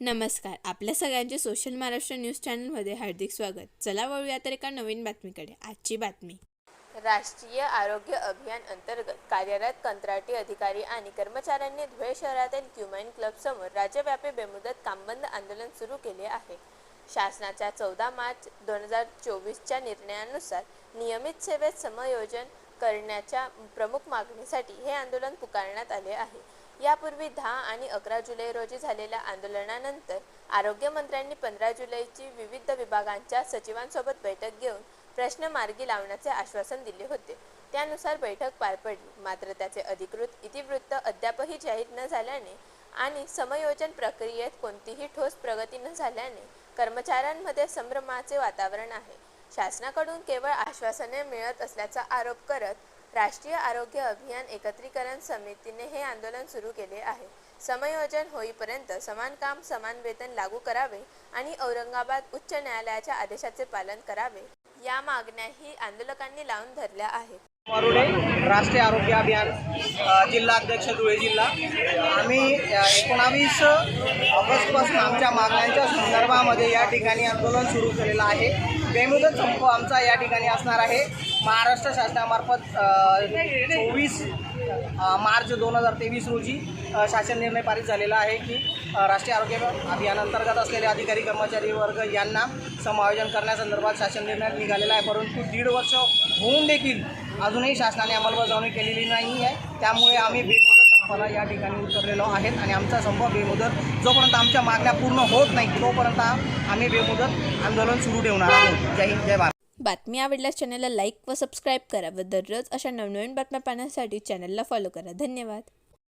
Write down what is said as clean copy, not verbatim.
नमस्कार. आपल्या सगळ्यांचे सोशल महाराष्ट्र न्यूज चॅनलमध्ये हार्दिक स्वागत. चला वळूया तर एका नवीन बातमीकडे. आजची बातमी. राष्ट्रीय आरोग्य अभियान अंतर्गत कार्यरत कंत्राटी अधिकारी आणि कर्मचाऱ्यांनी धुळे शहरातील क्युमाइन क्लबसमोर राज्यव्यापी बेमुदत कामबंद आंदोलन सुरू केले आहे. शासनाच्या 14 मार्च 2024च्या निर्णयानुसार नियमित सेवेत समायोजन करण्याच्या प्रमुख मागणीसाठी हे आंदोलन पुकारण्यात आले आहे. यापूर्वी 10 आणि 11 जुलै रोजी झालेल्या आंदोलनानंतर आरोग्यमंत्र्यांनी 15 जुलैची विविध विभागांच्या सचिवांसोबत बैठक घेऊन प्रश्न मार्गी लावण्याचे आश्वासन दिले होते. त्यानुसार बैठक पार पडली. मात्र त्याचे अधिकृत इतिवृत्त अद्यापही जाहीर न झाल्याने आणि समयोजन प्रक्रियेत कोणतीही ठोस प्रगती न झाल्याने कर्मचाऱ्यांमध्ये संभ्रमाचे वातावरण आहे. शासनाकडून केवळ आश्वासने मिळत असल्याचा आरोप करत राष्ट्रीय आरोग्य अभियान एकत्रीकरण समितीने हे आंदोलन सुरू केले आहे. समयोजन होईपर्यंत समान काम समान वेतन लागू करावे आणि औरंगाबाद उच्च न्यायालयाच्या आदेशाचे पालन करावे या मागण्याही आंदोलकांनी लावून धरल्या आहेत. मारुडे, राष्ट्रीय आरोग्य अभियान जिल्हा अध्यक्ष धुळे जिल्हा. आम्ही 19 ऑगस्टपासून आमच्या मागण्यांच्या संदर्भामध्ये या ठिकाणी आंदोलन सुरू केलेलं आहे. बेमुदत संप आमचा या ठिकाणी असणार आहे. महाराष्ट्र शासनामार्फत 24 मार्च 2023 रोजी शासन निर्णय पारित झालेला आहे की राष्ट्रीय आरोग्य अभियानांतर्गत असलेले अधिकारी कर्मचारी वर्ग यांना समायोजन करण्यासंदर्भात शासन निर्णय निघालेला आहे. परंतु 1.5 वर्ष होऊन देखील अजूनही शासनाने अंमलबजावणी केलेली नाही आहे. त्यामुळे आम्ही बेमुदत संपाला या ठिकाणी उतरलेलो आहेत आणि आमचा संप बेमुदत जोपर्यंत आमच्या मागण्या पूर्ण होत नाही तोपर्यंत आम्ही बेमुदत आंदोलन सुरू ठेवणार आहोत. जय हिंद, जय भारत. बातमी आवडल्यास चॅनलला लाईक व सबस्क्राईब करा व दररोज अशा नवनवीन बातम्या पाहण्यासाठी चॅनलला फॉलो करा. धन्यवाद.